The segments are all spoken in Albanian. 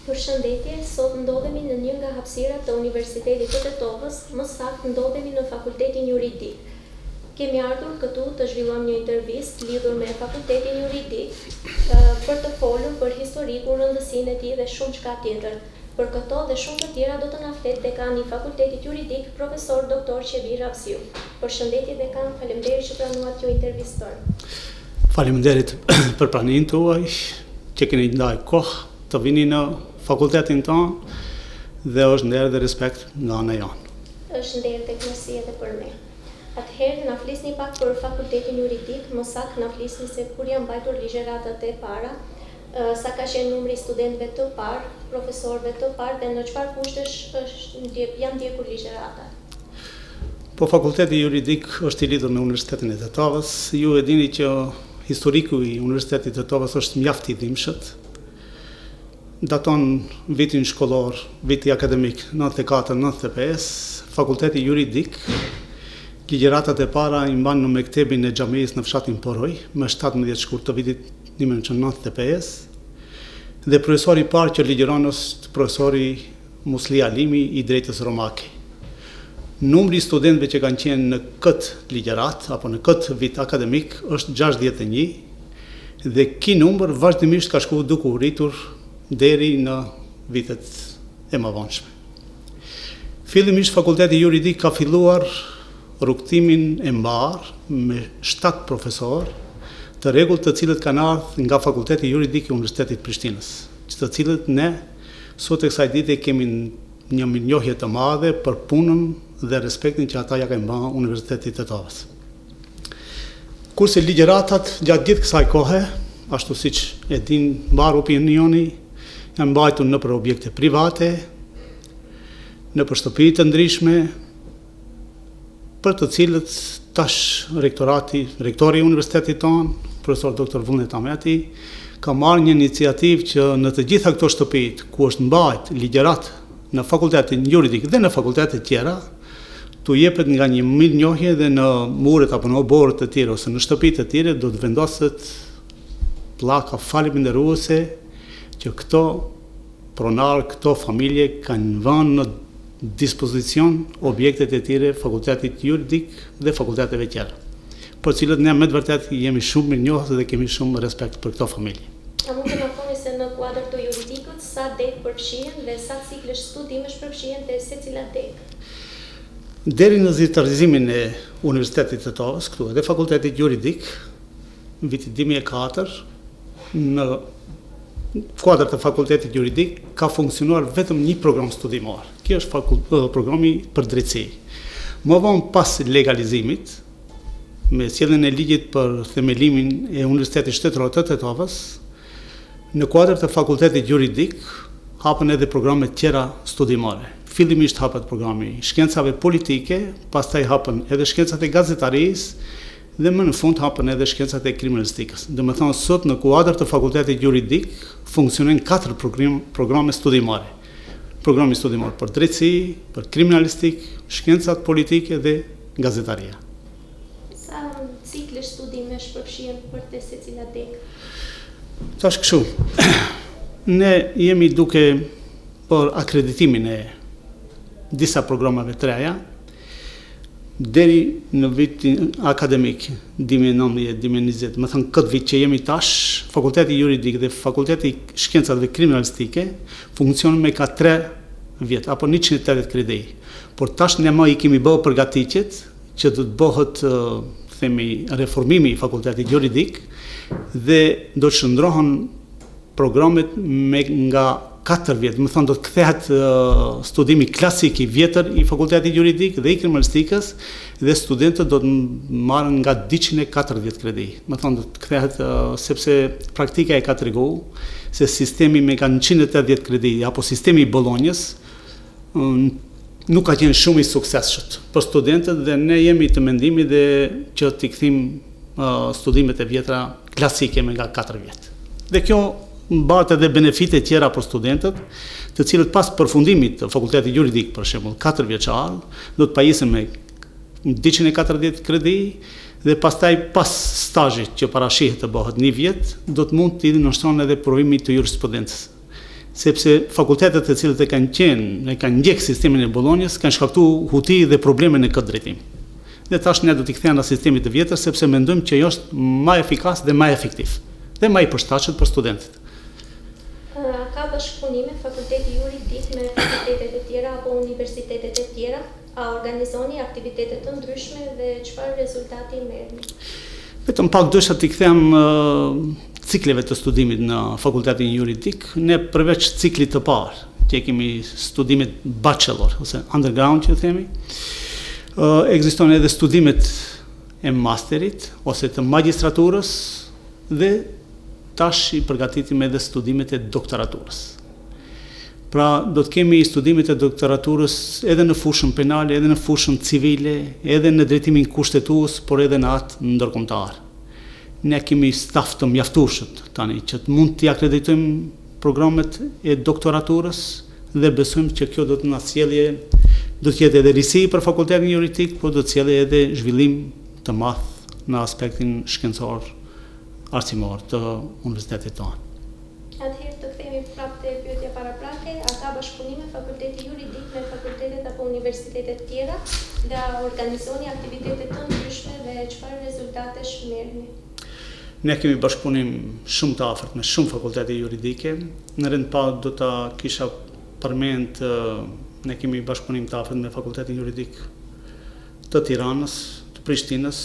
Përshëndetje, sot ndodhemi në një nga hapësirat të Universitetit të Tetovës, më saktë ndodhemi në Fakultetin Juridik. Kemi ardhur këtu të zhvillojmë një intervistë lidhur me Fakultetin Juridik për të folur për historikun, rëndësinë e tij dhe shumë çka tjetër. Për këto dhe shumë të tjera do të na flet dekani i Fakultetit Juridik, profesor doktor Qebir Avziu. Përshëndetje dekan, faleminderit që pranuat kjo intervistor. Faleminderit për pranimin tuaj, që keni ndaj kohë të vini në fakultetin tonë dhe është nderë dhe respekt nga ana jonë. Është nderë dhe kënaqësi edhe për ne. Atëherë na flisni pak për Fakultetin Juridik, më saktë na flisni se kur janë mbajtur ligjëratat e para, sa ka qenë numri studentëve të parë, profesorëve të parë dhe në çfarë kushtesh janë ndjekur ligjëratat. Po Fakulteti Juridik është i lidhur me Universitetin e Tetovës. Ju e dini që historiku i Universitetit të Tetovës është mjaft i dhimbshëm. Daton vitin shkollor, viti akademik 94-95, Fakulteti Juridik, ligjëratat e para i mban në mektebin e xhamisë në fshatin Poroj, me 17 shkurt të vitit 1995, dhe profesori i parë që ligjëron është profesori Musli Alimi i drejtës romake. Numri i studentëve që kanë qenë në këtë ligjërat apo në këtë vit akademik është 61 dhe ky numër vazhdimisht ka shkuar duke u rritur deri në vitet e mëvonshme. Fillimisht Fakulteti Juridik ka filluar rrugtimin e mbarë me 7 profesorë, të rregullt të cilët kanë ardhur nga Fakulteti Juridik i Universitetit Prishtinës, të cilët ne sot e kësaj dite kemi një mirënjohje të madhe për punën dhe respektin që ata ja kanë bërë Universitetit të Tetovës. Kurse ligjëratat gjatë gjithë kësaj kohe, ashtu siç e din mbar opinioni, janë mbajtur në për objekte private, në për shtëpi të ndryshme, për të cilët tash rektori i universitetit tonë, profesor doktor Vullnet Ahmeti, ka marrë një iniciativë që në të gjitha këto shtëpit, ku është mbajt ligjërat në Fakultetin Juridik dhe në fakultetet tjera, tu jepet nga një mirënjohje dhe në muret apo në oborët e tjera ose në shtëpit e tjera do të vendoset pllaka falënderuese që këto pronarë, këto familje kanë vënë në dispozicion objektet e tjera Fakultetit Juridik dhe fakulteteve tjera, për cilët ne me të vërtet jemi shumë mirënjohës dhe kemi shumë respekt për këto familje. A mund të na thoni se në kuadër të juridikut sa dek përfshihen dhe sa ciklesh studimesh përfshihen te secila dek? Deri në zyrtarizimin e Universitetit të Tetovës, këtu edhe Fakultetit Juridik, vitit 2004, në kuadër të Fakultetit Juridik ka funksionuar vetëm një program studimor. Kjo është programi për drejtësi. Më vonë pas legalizimit, me sjelljen e ligjit për themelimin e Universitetit Shtetëror të Tetovës, në kuadër të Fakultetit Juridik hapën edhe programe tjera studimore. Fillimisht hapet programi shkencave politike, pastaj hapën edhe shkencat e gazetarisë dhe më në fund hapën edhe shkencat e kriminalistikës. Domethënë sot në kuadër të Fakultetit Juridik funksionojnë 4 programe studimore. Programi studimor për drejtësi, për kriminalistik, shkencat politike dhe gazetaria. Sa ciklesh studimesh përfshihen për te secila dek? Tash kështu. Ne jemi duke për akreditimin e disa programave të reja, deri në vitin akademik 2019-2020, më thënë këtë vit që jemi tash, Fakulteti Juridik dhe Fakulteti Shkencave Kriminalistike funksionon me ka 3 vjet, apo 180 kredi. Por tash ne më i kemi bërë përgatitjet që do të bëhet reformimi i Fakultetit Juridik dhe do të shndrohen programet nga 4 vjet, më thonë do të kthehet studimi klasik i vjetër i Fakultetit Juridik dhe i kriminalistikës dhe studentët do të marrin nga 240 kredi. Më thonë do të kthehet sepse praktika e ka treguar se sistemi me ka 180 kredi apo sistemi i Bolonjës nuk ka qenë shumë i suksesshëm për studentët dhe ne jemi të mendimit dhe që t'i kthim studimet e vjetra klasike me nga 4 vjet. Dhe kjo mbartë edhe benefite tjera për studentët, të cilët pas përfundimit të Fakultetit Juridik, për shembull, 4 vjeçar, do të pajisen me 240 kredi dhe pastaj pas stazhit që parashihet të bëhet 1 vjet, do të mund të nënshtrohen edhe provimi të jurisprudencës. sepse fakultetet e cilët e kanë ndjek sistemin e Bolonjës, kanë shkaktuar huti dhe probleme në këtë drejtim. Dhe tash ne do t'i kthejmë në sistemit të vjetër, sepse mendojmë që është më efikas dhe më efektiv, dhe më i përshtatshëm për studentët. Ka bashkëpunime Fakulteti Juridik me fakultetet e tjera apo universitetet e tjera? A organizoni aktivitete të ndryshme dhe çfarë rezultati merrni? Vetëm pak dësha t'i kthem cikleve të studimit në Fakultetin Juridik, ne përveç ciklit të parë, që kemi studimet bachelor ose underground që themi, ekzistojnë edhe studimet e masterit ose të magjistraturës dhe tash i përgatitim edhe studimet e doktoraturës. Pra, do të kemi studimet e doktoraturës edhe në fushën penale, edhe në fushën civile, edhe në drejtimin kushtetues, por edhe në atë ndërkombëtar. Ne kemi staf të mjaftueshëm tani që mund t'i akreditojmë programet e doktoraturës dhe besojmë që kjo do të na sjellë, do të jetë edhe risi për Fakultetin Juridik, por do të sjellë edhe zhvillim të madh në aspektin shkencor arsimor të universitetit tonë. Atëherë të kthehemi prapë te pyetja paraprake, a ka bashkëpunime Fakulteti Juridik me fakultetet apo universitetet tjera dhe a organizoni aktivitete të ndryshme dhe çfarë rezultatesh merrni? Ne kemi bashkëpunim shumë të afërt me shumë fakultete juridike. Në rend pa do ta kisha përmend, ne kemi bashkëpunim të afërt me Fakultetin Juridik të Tiranës, të Prishtinës.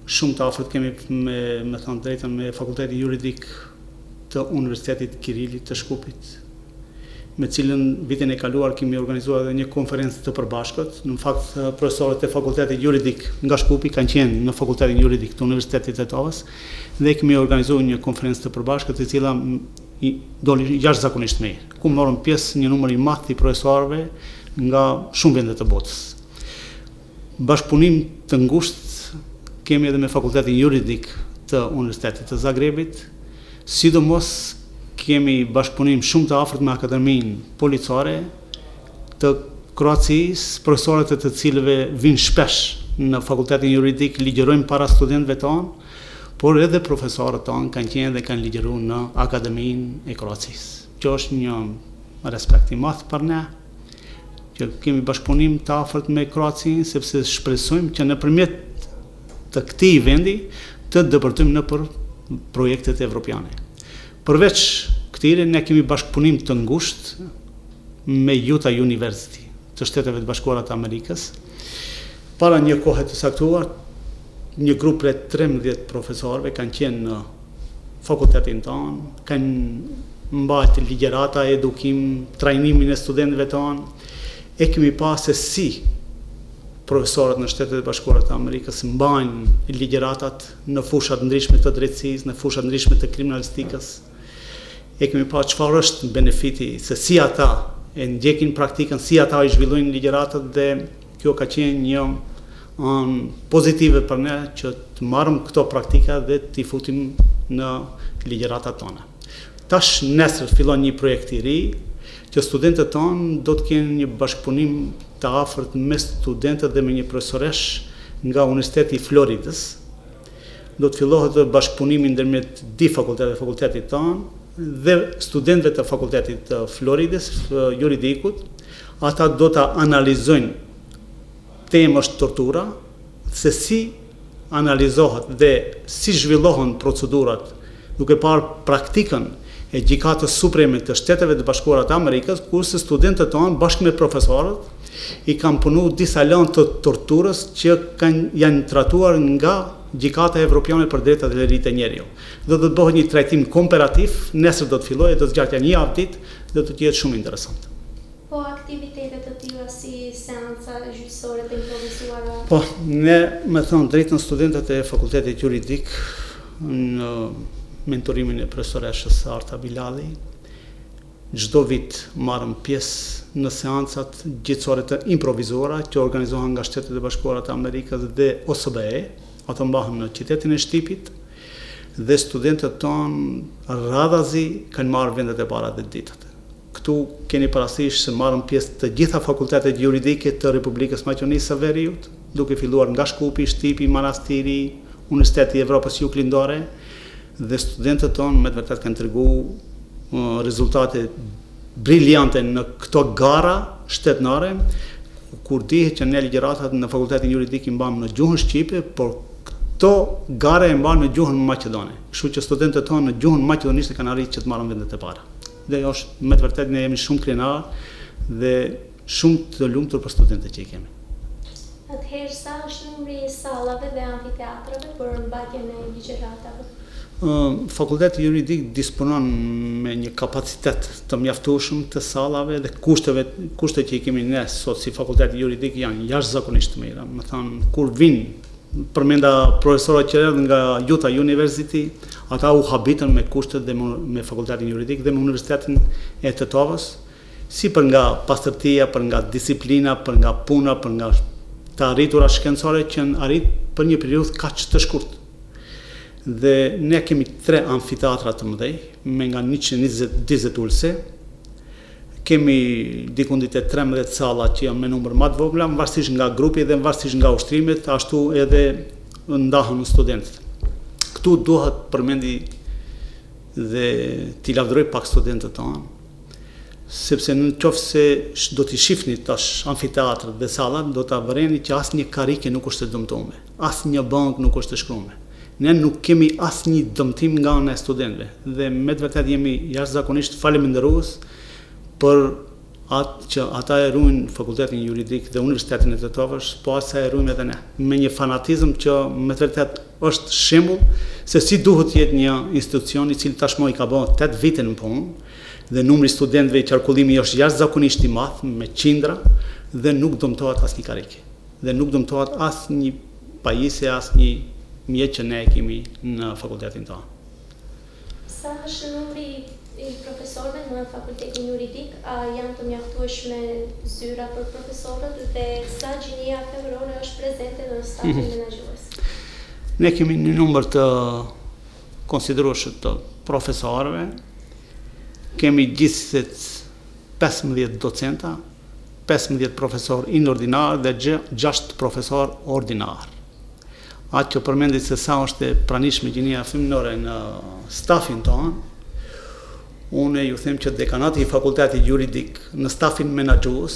Shumë të afërt kemi me thënë drejtën me Fakultetin Juridik të Universitetit Kirilit të Shkupit, me cilën vitin e kaluar kemi organizuar edhe një konferencë të përbashkët. Në fakt, profesorët e Fakultetit Juridik nga Shkupi kanë qenë në Fakultetin Juridik të Universitetit të Tetovës dhe kemi organizuar një konferencë të përbashkët e cila doli jashtëzakonisht mirë, ku morën pjesë një numër i madh i profesorëve nga shumë vende të botës. Bashkëpunim të ngushtë kemi edhe me Fakultetin Juridik të Universitetit të Zagrebit, sidomos kemi bashkëpunim shumë të afërt me Akademinë Policore të Kroacisë, profesorët e të cilëve vinë shpesh në Fakultetin Juridik, ligjerojnë para studentëve tonë, por edhe profesorët tonë kanë qenë dhe kanë ligjëruar në Akademinë e Kroacisë. Që është një respekt i madh për ne, që kemi bashkëpunim të afërt me Kroacinë, sepse shpresojmë që nëpërmjet të këtij vendi të dëpërtojmë nëpër projektet evropiane. Përveç këtyre, ne kemi bashkëpunim të ngushtë me Utah University të Shteteve të Bashkuara të Amerikës. Para një kohe të saktuar, një grup prej 13 profesorëve kanë qenë në fakultetin tonë, kanë mbajtur ligjërata, edukim, trajnimin e studentëve tonë, e kemi pasë se si profesorët në Shtetet e Bashkuara të Amerikës mbajnë ligjëratat në fushat ndryshme të drejtësisë, në fushat ndryshme të kriminalistikës. E kemi pa çfarë është benefiti, se si ata e ndjekin praktikën, si ata i zhvillojnë ligjëratat, dhe kjo ka qenë një pozitive për ne që të marrim këto praktika dhe t'i futim në ligjëratat tona. Tash nesër fillon një projekt i ri, që studentët tonë do të kenë një bashkëpunim të afërt me studentët dhe me një profesoresh nga Universiteti i Floridës. Do të fillohet bashkëpunimi ndërmjet dy fakultetit tonë dhe studentëve të Fakultetit të Floridës, Juridikut. Ata do të analizojnë temë është tortura, se si analizohet dhe si zhvillohen procedurat, duke parë praktikën e Gjykatës Supreme të Shteteve të Bashkuara të Amerikës, kurse studentët tonë bashkë me profesorët i kanë punu disa lëndë të torturës që janë tratuar nga Gjykata Evropiane për Drejtat e Lirisë të Njeriut. Do të bëhet një trajtim komparativ, nesër do të fillojë, do të zgjatëja një javë ditë, do të jetë shumë interesant. Po aktivitetet të tilla si seanca gjyqësore të improvizuara? Po, ne me thënë drejtën studentët e Fakultetit Juridik në mentorimin e profesoreshës Arta Bilali, çdo vit marrëm pjesë në seancat gjyqësore të improvizuara që organizohen nga Shtetet e Bashkuara të Amerikës dhe OSBE, ato mbahen në qytetin e Shtipit, dhe studentët tonë radhazi kanë marrë vendet e para dhe ditët. Këtu keni parasysh se marrën pjesë të gjitha fakultetet juridike të Republikës Maqedonisë së Veriut, duke filluar nga Shkupi, Shtipi, Manastiri, Universiteti i Evropës Juglindore, dhe studentët tonë me të vërtet kanë treguar rezultate briljante në këto gara shtetnare, kur dihet që ne ligjëratat në Fakultetin Juridik i mbam në gjuhën shqipe, por këto gare e mbam në gjuhën maqedone. Kështu që studentët tonë në gjuhën maqedonishte kanë arritur që të marrin vendet e para. Dhe është me të vërtetë ne jemi shumë krenar dhe shumë të lumtur për studentët që i kemi. Atëherë, sa është numri i sallave dhe amfiteatrave për mbajtjen e ligjëratave? Fakulteti Juridik disponon me një kapacitet të mjaftueshëm të sallave dhe kushtet që i kemi ne sot si Fakulteti Juridik janë jashtëzakonisht të mira. Më thënë, kur vinë përmenda profesorët që erdhën nga Utah University, ata u habitën me kushtet dhe me Fakultetin Juridik dhe me Universitetin e Tetovës, si për nga pastërtia, për nga disiplina, për nga puna, për nga të arritura shkencore që në arrit për një periudhë kaq të shkurtë. Dhe ne kemi 3 amfiteatra të mëdhej, me nga 120 ulse, kemi dikundit e 13 salla që janë me numër më të vogla, varësisht nga grupi dhe varësisht nga ushtrimet, ashtu edhe ndahen studentët. Këtu duhet përmendi dhe t'i lavdëroj pak studentët tonë, sepse në qoftë se do t'i shifni tash amfiteatrët dhe sallat, do t'a vëreni që asnjë karike nuk është e dëmtuar, asnjë bank nuk është e shkruar. Ne nuk kemi asnjë dëmtim nga ana e studentëve dhe me të vërtetë jemi jashtëzakonisht falënderues për atë që ata e ruajnë Fakultetin Juridik dhe Universitetin e Tetovës, po asa e ruajmë edhe ne, me një fanatizëm që me të vërtetë është shembull se si duhet jetë një institucion i cili tashmë i ka bërë 8 vite në punë dhe numri studentëve i qarkullimi është jashtëzakonisht i madh me qindra dhe nuk dëmtohet asnjë karike dhe nuk dëmtohet asnjë pajisje, asnjë mjet që ne kemi në fakultetin tonë. Sa është numri i profesorëve në Fakultetin Juridik? A janë të mjaftueshme zyra për profesorët dhe sa gjinia femërore është prezente në stafin menaxhues? Ne kemi një numër të konsiderueshëm të profesorëve. Kemi gjithsesi 15 docenta, 15 profesor inordinar dhe 6 profesor ordinar. Atë që përmendit se sa është e pranishme gjinia femërore në stafin tonë, unë ju them që dekanati i Fakultetit Juridik në stafin menaxhues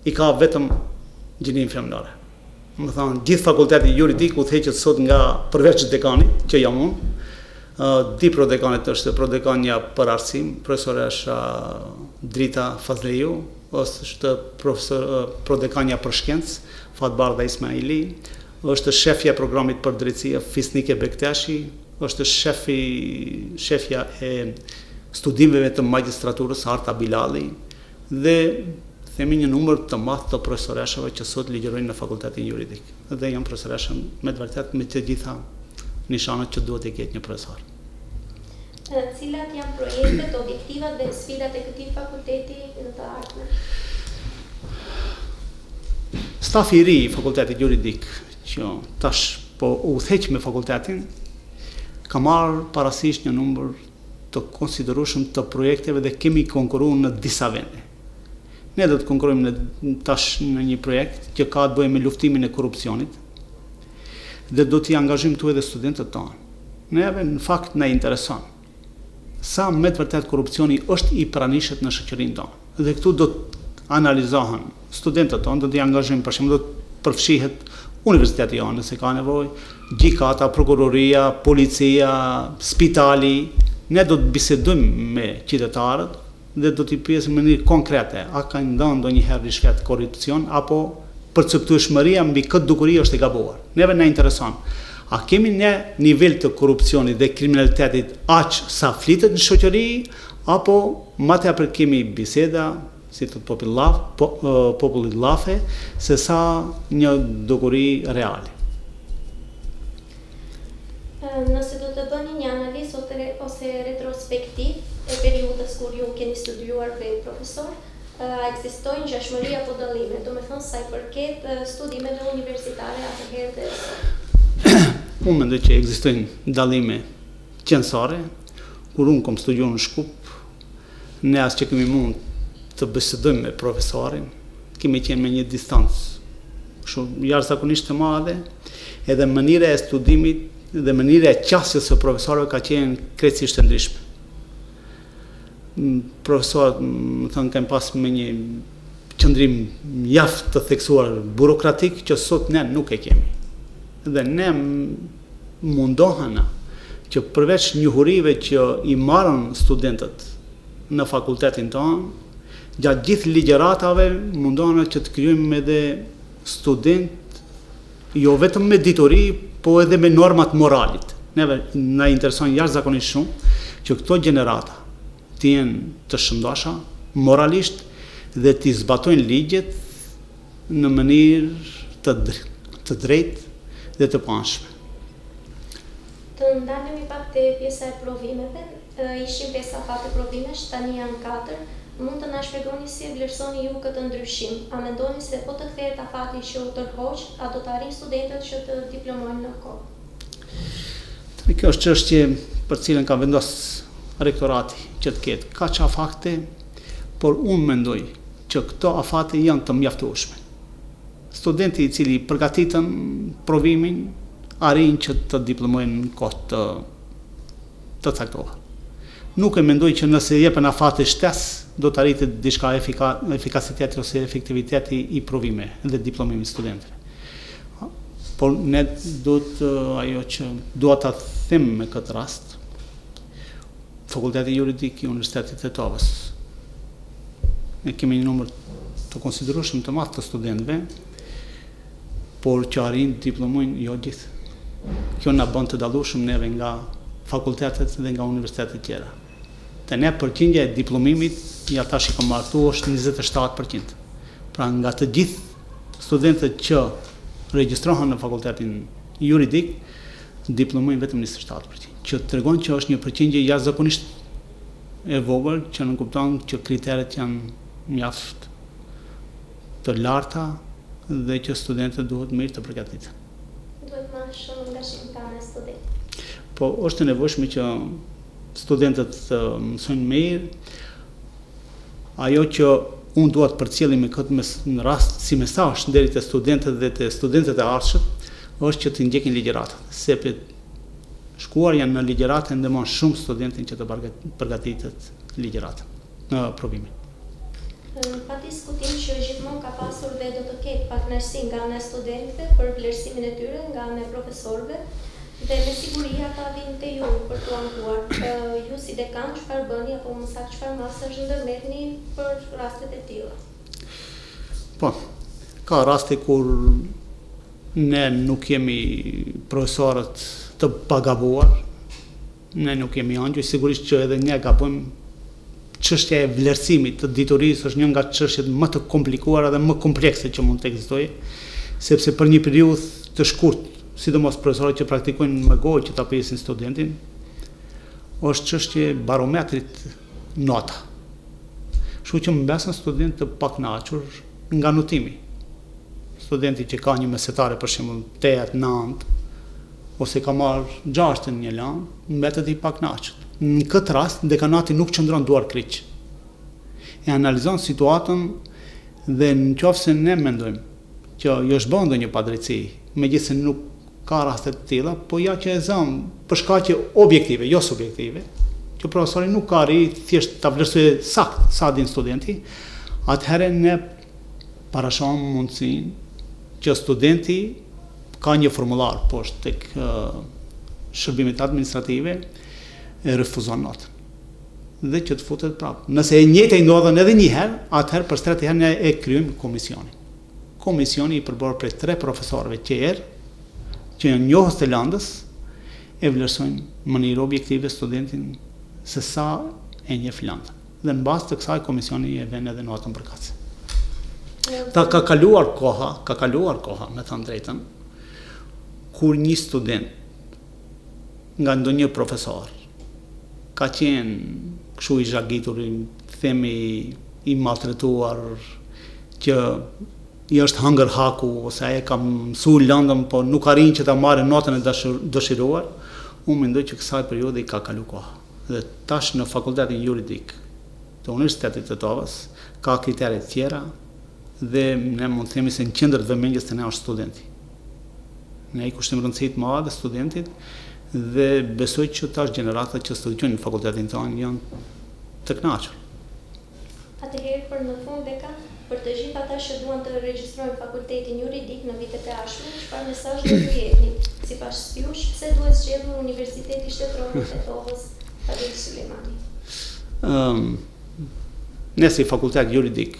i ka vetëm gjininë femërore. Më thonë, gjithë Fakulteti Juridik u theqet sot nga përveç dekanit, që jam unë, di prodekanit është prodekania për arsim, profesoresha Drita Fazliu, është prodekania për shkencë, Fatbardha Ismaili, është shefja e programit për drejtësi Fisnike Bektashi, është shefja e studimeve të magjistraturës Arta Bilali dhe themi një numër të madh të profesoreshave që sot ligjërojnë në Fakultetin Juridik. Dhe janë profesoresha me të vërtetë me të gjitha nishanat që duhet të ketë një profesor. Cilat janë projektet, objektivat dhe sfidat e këtij fakulteti në të ardhmen? Stafi i ri i Fakultetit Juridik që tash po udhëheq me fakultetin, ka marrë parasysh një numër të konsiderueshëm të projekteve dhe kemi konkuruar në disa vende. Ne do të konkurrojmë tash në një projekt që ka të bëjë me luftimin e korrupsionit dhe do t'i angazhojmë këtu edhe studentët tonë. Neve në fakt na intereson sa me të vërtet korrupsioni është i pranishëm në shoqërinë tonë. Dhe këtu do të analizohen studentët tonë, do t'i angazhojmë, për shembull, do të përfshihet universiteti jonë nëse ka nevojë, gjykata, prokuroria, policia, spitali. Ne do të bisedojmë me qytetarët dhe do t'i pyesim në mënyrë konkrete, a ka ndonjë ndonjëherë rishket korrupsion apo perceptueshmëria mbi këtë dukuri është e gabuar. Neve na intereson. A kemi ne nivel të korrupsionit dhe kriminalitetit aq sa flitet në shoqëri apo më tepër kemi biseda si të popullit llafe, se sa një dukuri reale. Nëse do të bëni një analizë ose retrospektiv e periudhës kur ju keni studiuar për profesor, ekzistojnë ngjashmëri apo dallime, do me thënë sa i përket studimeve universitare atëherë dhe sot? Unë mendoj që ekzistojnë dallime qendrore, kur unë kam studiuar në Shkup, ne as që kemi mund të bisedojmë me profesorin, kemi qenë me një distancë jashtëzakonisht të madhe, edhe mënyra e studimit dhe mënyra e qasjes së profesorëve ka qenë krejtësisht e ndryshme. profesorët më thënë kanë pas me një qëndrim mjaft të theksuar burokratik që sot ne nuk e kemi. Dhe ne mundohena që përveç njohurive që i marrën studentët në fakultetin tonë, gjatë gjithë ligjeratave mundohena që të krijojmë edhe student jo vetëm me ditori, po edhe me normat moralit. Neve na intereson jashtëzakonisht shumë që këto gjenerata të jenë të shëndosha moralisht dhe të zbatojnë ligjet në mënyrë të drejtë dhe të panshme. Të ndalemi pak te pjesa e provimeve. Ishin 5 afate provimesh, tani janë 4. Mund të na shpjegoni si e vlerësoni ju këtë ndryshim? A mendoni se po të kthehet afati që u tërhoq, a do të arrijnë studentët që të diplomojnë në kohë? Kjo është çështje për cilën ka vendosur rektorati që të ketë kaq afate, por unë mendoj që këto afate janë të mjaftueshme. Studenti i cili përgatitën provimin arrin që të diplomojnë në kohë të caktuar. Nuk e mendoj që nëse jepen afate shtesë do të arritet diçka efikasiteti ose efektiviteti i provimeve dhe diplomimit studentëve. Por ne ajo që dua ta them me këtë rast, Fakulteti Juridik i Universitetit të Tovës. Ne kemi një numër të konsiderueshëm të madh të studentëve, por që arrin të diplomojnë jo gjithë. Kjo na bën të dallueshëm neve nga fakultetet dhe nga universitetet tjera. Te ne përqindja e diplomimit, ja tash i kam martu, është 27%. Pra nga të gjithë studentët që regjistrohen në fakultetin juridik, diplomojnë vetëm 27%. Që tregon që është një përqindje jashtëzakonisht e vogël, që nuk kupton që kriteret janë mjaft të larta dhe që studentët duhet mirë të përgatiten. Duhet më shumë angazhim nga ana e studentëve. Po është e nevojshme që studentët të mësojnë mirë. Ajo që unë dua të përcjellim me këtë në rast si mesazh deri te studentët dhe te studentët e ardhshëm, është që të ndjekin ligjeratat. Sepse shkuarja në ligjeratë ndihmon shumë studentin që të përgatitet ligjeratë në provimin. Pa diskutim që gjithmonë ka pasur dhe do të ketë partnersi nga ana e studentëve për vlerësimin e tyre, nga ana e profesorëve, dhe me siguri ata vinë te ju për t'u ankuar. Ju si dekan çfarë bëni apo më saktë çfarë masazh ndërmerrni për rastet e tilla? Po, ka raste kur ne nuk jemi profesorët të pagabuar, ne nuk jemi angjëj, sigurisht që edhe ne gabojmë. Çështja e vlerësimit të diturisë është një nga çështjet më të komplikuara dhe më komplekse që mund të ekzistojë, sepse për një periudhë të shkurtë, sidomos profesorët që praktikojnë me gojë që ta presin studentin, është çështje barometrit nota. Kështu që mbesën student të pakënaqur nga notimi. Studenti që ka një mesetare për shembull 8, 9 ose ka marrë 6 në një lan, mbetet i pakënaqur. Në këtë rast, dekanati nuk qëndron duar kryq. E analizon situatën dhe nëse ne mendojmë që jo është bën ndonjë padrejtësi, megjithëse nuk ka raste të tilla, po ja që e zëm për shkaqe objektive, jo subjektive, që profesori nuk ka arrit thjesht ta vlerësojë sakt sa din studenti, atëherë ne parashon mundësinë që studenti ka një formular poshtë tek shërbimet administrative e refuzon notën dhe që të futet prapë. Nëse e njëjtë ndodhen edhe një herë, atëherë për tretë herë ne e kryejmë komisionin. Komisioni i përbërë prej 3 profesorëve që janë njohës të landës, e vlerësojnë në mënyrë objektive studentin se sa e njeh landën. Dhe në bazë të kësaj komisioni e vën edhe notën përkatëse. Ka kaluar koha, me thënë drejtën, kur një student nga ndonjë profesor ka qenë kështu i zhagitur, themi i maltretuar, që i është hëngër haku, ose ai ka mësuar lëndën, po nuk arrin që ta marrë notën e dëshiruar, unë mendoj që kësaj periudhe i ka kaluar koha. Dhe tash në Fakultetin Juridik të Universitetit të Tovës ka kritere të tjera dhe ne mund të themi se në qendër të vëmendjes të ne është studenti. Ne i kushtojmë rëndësi të madhe studentit dhe besoj që tash gjeneratat që studiojnë në fakultetin tonë janë të kënaqur. Atëherë për në fund për të gjithë ata që duan të regjistrojnë fakultetin juridik në vitet e ardhshme, çfarë mesazh do t'ju jepni? Sipas jush, pse duhet zgjedhur Universiteti Shtetëror të Tetovës, Fakulteti Sulemani? Ne si fakultet juridik,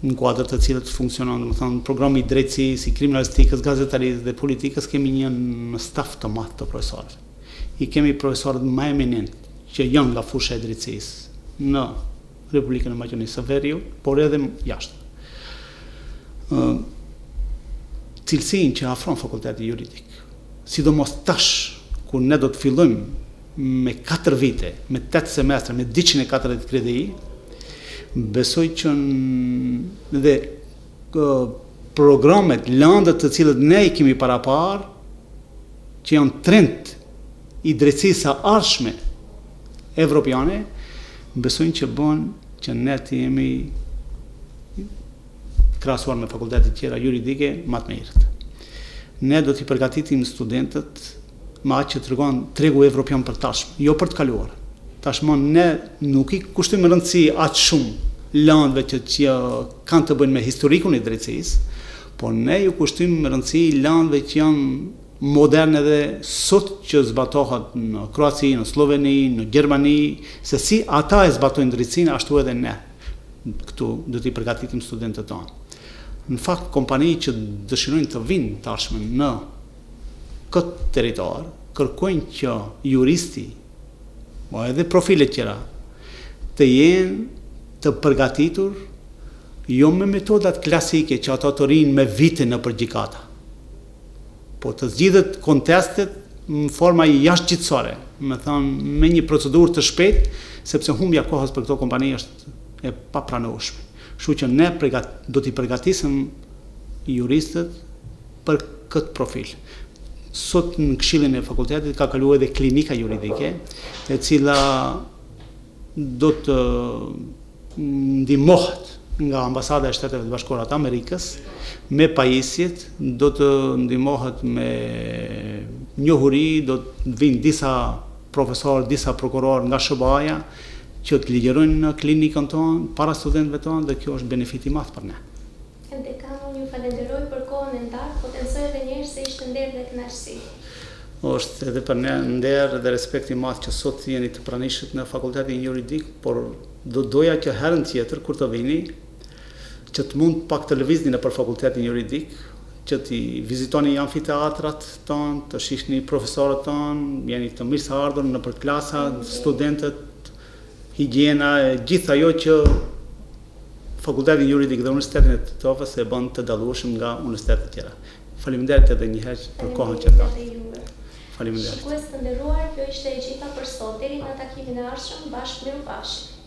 në kuadër të cilët funksionon, domethënë programi i drejtësisë, i kriminalistikës, gazetarisë dhe politikës, kemi një staf të madh të profesorëve. I kemi profesorët më eminent që janë nga fusha e drejtësisë në Republikën e Maqedonisë së Veriut, por edhe jashtë. Cilësinë që afron fakulteti juridik, sidomos tash kur ne do të fillojmë me 4 vite, me 8 semestra, me 240 kredi, besoj që dhe programet, landet të cilët ne i kemi parapar, që janë trend i drejtësisë së ardhshme evropiane, besojnë që bën që ne të jemi krahasuar me fakultetet tjera juridike më të mirët. Ne do t'i përgatitim studentët me atë që tregon tregu evropian për tashmë, jo për të kaluar. Tashmë ne nuk i kushtojmë rëndësi aq shumë landëve që kanë të bëjnë me historikun e drejtësisë, por ne ju kushtojmë rëndësi landëve që janë moderne dhe sot që zbatohet në Kroaci, në Sloveni, në Gjermani, se si ata e zbatojnë drejtësinë, ashtu edhe ne. Këtu do t'i përgatitim studentët tonë. Në fakt, kompani që dëshirojnë të vinë tashmë në këtë territor, kërkojnë që juristi, po edhe profilet tjera, të jenë të përgatitur jo me metodat klasike që ato të rinë me vite në përgjikata, po të zgjidhet kontestet në forma jashtëgjitësore, me një procedurë të shpejtë, sepse humbja kohës për këto kompani është e papranueshme. Kështu që ne do t'i përgatisim juristët për këtë profil. Sot në këshillin e fakultetit ka kaluar edhe klinika juridike, e cila do të ndihmohet nga ambasada e Shteteve të Bashkuara të Amerikës, me pajisjet, do të ndihmohet me njohuri, do të vinë disa profesorë, disa prokurorë nga SBA-ja, që të ligjerojnë në klinikën tonë, para studentëve tonë, dhe kjo është benefit i madh për ne. Dekano, ju falenderoj për kohën e ndarë, po të mësoj edhe njerë se ishte nder dhe kënaqësi. Është edhe për ne nder dhe respekt i madh që sot jeni të pranishët në fakultetin juridik, por do doja që herën tjetër kur të vini, që të mund pak të lëvizni në për fakultetin juridik, që t'i vizitoni amfiteatrat tonë, të shihni profesorët tonë, jeni të mirë së ardhur në për klasa, studentët, higjiena, gjithë ajo që fakultetin juridik dhe Universitetin e Tetovës e bën të dallueshëm nga universitetet tjera. Faleminderit edhe një herë për kohën që dha. Faleminderit. Shikues të nderuar, kjo ishte e gjitha për sot. Deri në takimin e ardhshëm, bashkë mirupafshim.